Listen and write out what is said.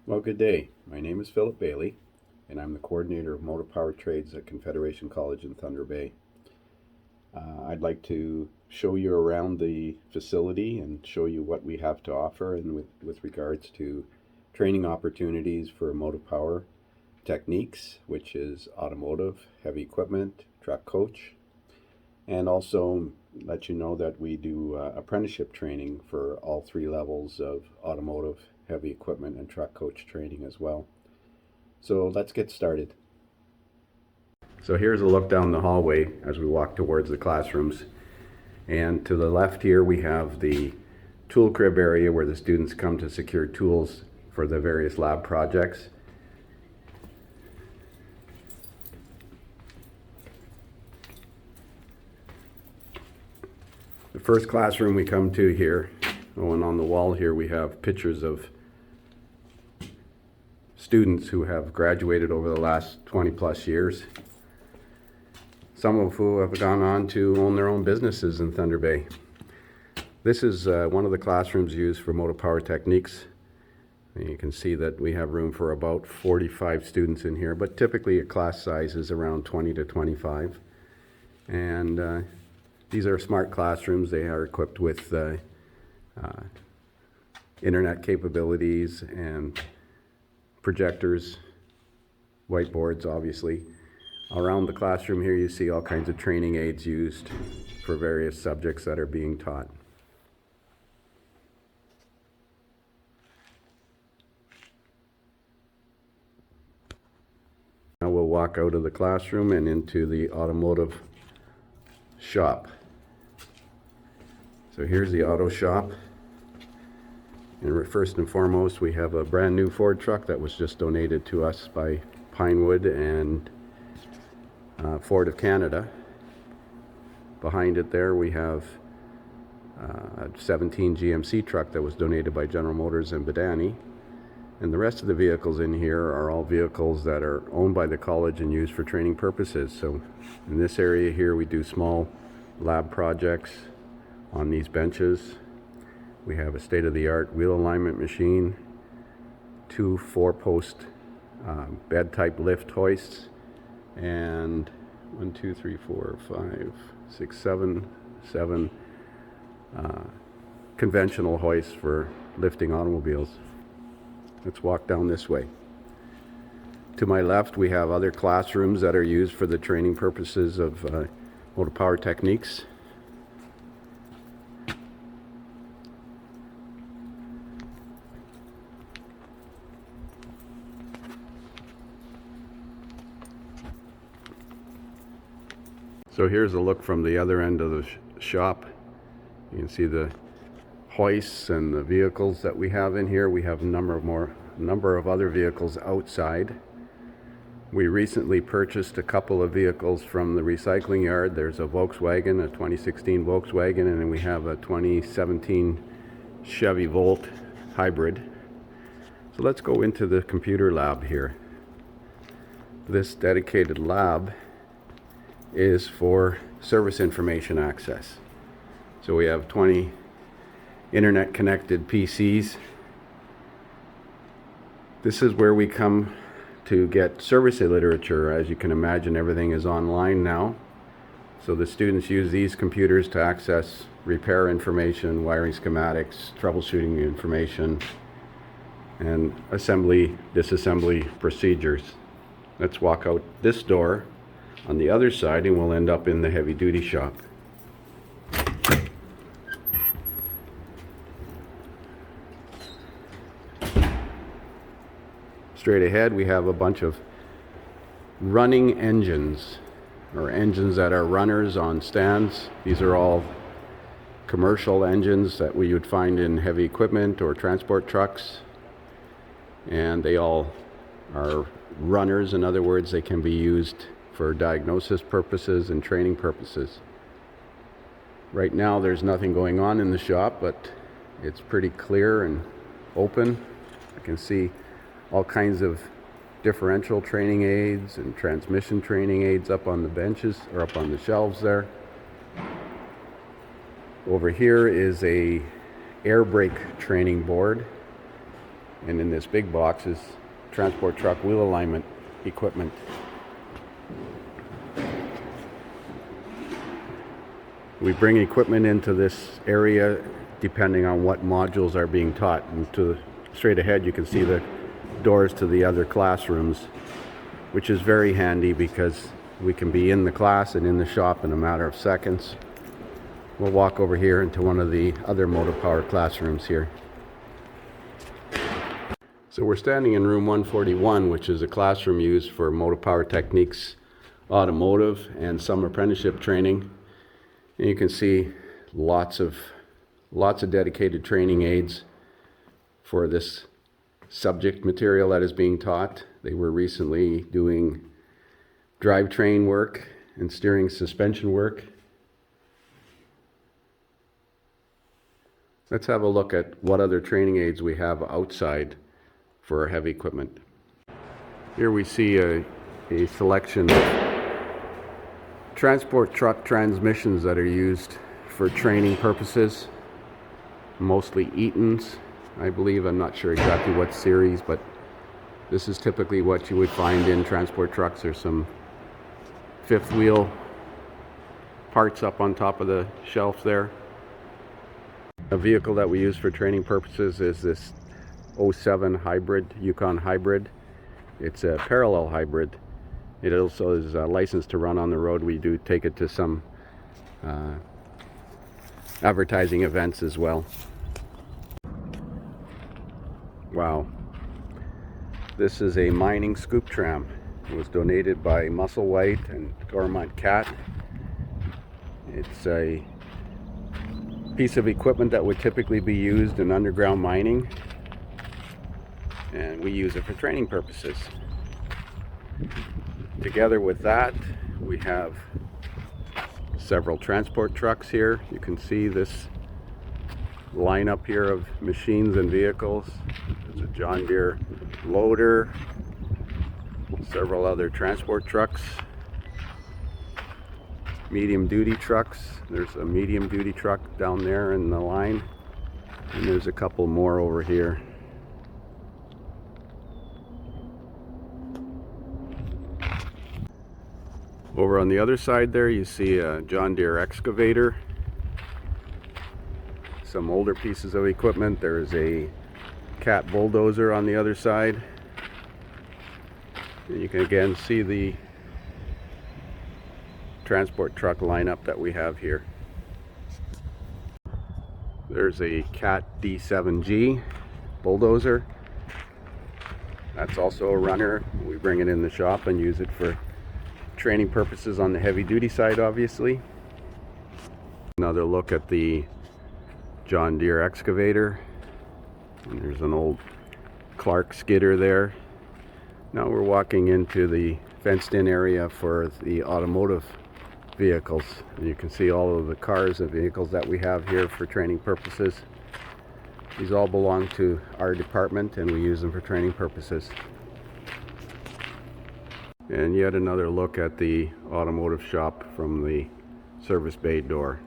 Well, good day. My name is Philip Bailey, and I'm the coordinator of motor power trades at Confederation College in Thunder Bay. I'd like to show you around the facility and show you what we have to offer and with regards to training opportunities for motor power techniques, which is automotive, heavy equipment, truck coach, and also let you know that we do apprenticeship training for all three levels of automotive, heavy equipment, and truck coach training as well. So let's get started. So here's a look down the hallway as we walk towards the classrooms. And to the left here we have the tool crib area where the students come to secure tools for the various lab projects. The first classroom we come to here, and on the wall here we have pictures of students who have graduated over the last 20 plus years, some of who have gone on to own their own businesses in Thunder Bay. This is one of the classrooms used for motor power techniques. And you can see that we have room for about 45 students in here, but typically a class size is around 20 to 25. And these are smart classrooms. They are equipped with internet capabilities and projectors, whiteboards obviously. Around the classroom here you see all kinds of training aids used for various subjects that are being taught. Now we'll walk out of the classroom and into the automotive shop. So here's the auto shop. And first and foremost, we have a brand new Ford truck that was just donated to us by Pinewood and Ford of Canada. Behind it there we have a 17 GMC truck that was donated by General Motors and Badani. And the rest of the vehicles in here are all vehicles that are owned by the college and used for training purposes. So in this area here we do small lab projects on these benches. We have a state-of-the-art wheel alignment machine, two 4-post bed type lift hoists, and 7 conventional hoists for lifting automobiles. Let's walk down this way. To my left we have other classrooms that are used for the training purposes of motor power techniques. So here's a look from the other end of the shop. You can see the hoists and the vehicles that we have in here. We have a number of other vehicles outside. We recently purchased a couple of vehicles from the recycling yard. There's a Volkswagen, a 2016 Volkswagen, and then we have a 2017 Chevy Volt hybrid. So let's go into the computer lab here. This dedicated lab is for service information access. So we have 20 internet connected PCs. This is where we come to get service literature. As you can imagine, everything is online now. So the students use these computers to access repair information, wiring schematics, troubleshooting information, and assembly, disassembly procedures. Let's walk out this door on the other side and we'll end up in the heavy duty shop. Straight ahead we have a bunch of running engines, or engines that are runners on stands. These are all commercial engines that we would find in heavy equipment or transport trucks, and they all are runners. In other words, they can be used for diagnosis purposes and training purposes. Right now there's nothing going on in the shop, but it's pretty clear and open. You can see all kinds of differential training aids and transmission training aids up on the benches, or up on the shelves there. Over here is a air brake training board. And in this big box is transport truck wheel alignment equipment. We bring equipment into this area depending on what modules are being taught. And to straight ahead you can see the doors to the other classrooms, which is very handy because we can be in the class and in the shop in a matter of seconds. We'll walk over here into one of the other Motive Power classrooms here. So we're standing in room 141, which is a classroom used for Motive Power Techniques, automotive, and some apprenticeship training. And you can see lots of dedicated training aids for this subject material that is being taught. They were recently doing drivetrain work and steering suspension work. Let's have a look at what other training aids we have outside for our heavy equipment. Here we see a selection of transport truck transmissions that are used for training purposes, mostly Eaton's, I believe. I'm not sure exactly what series, but this is typically what you would find in transport trucks. There's some fifth wheel parts up on top of the shelf there. A vehicle that we use for training purposes is this 07 hybrid, Yukon hybrid. It's a parallel hybrid. It also is licensed to run on the road. We do take it to some advertising events as well. Wow. This is a mining scoop tram. It was donated by Musselwhite and Gormont Cat. It's a piece of equipment that would typically be used in underground mining, and we use it for training purposes. Together with that, we have several transport trucks here. You can see this lineup here of machines and vehicles. There's a John Deere loader, several other transport trucks, medium duty trucks. There's a medium duty truck down there in the line, and there's a couple more over here. Over on the other side there you see a John Deere excavator, some older pieces of equipment. There's a Cat bulldozer on the other side. And you can again see the transport truck lineup that we have here. There's a Cat D7G bulldozer. That's also a runner. We bring it in the shop and use it for training purposes on the heavy duty side, obviously. Another look at the John Deere excavator. And there's an old Clark skidder there. Now we're walking into the fenced in area for the automotive vehicles. And you can see all of the cars and vehicles that we have here for training purposes. These all belong to our department and we use them for training purposes. And yet another look at the automotive shop from the service bay door.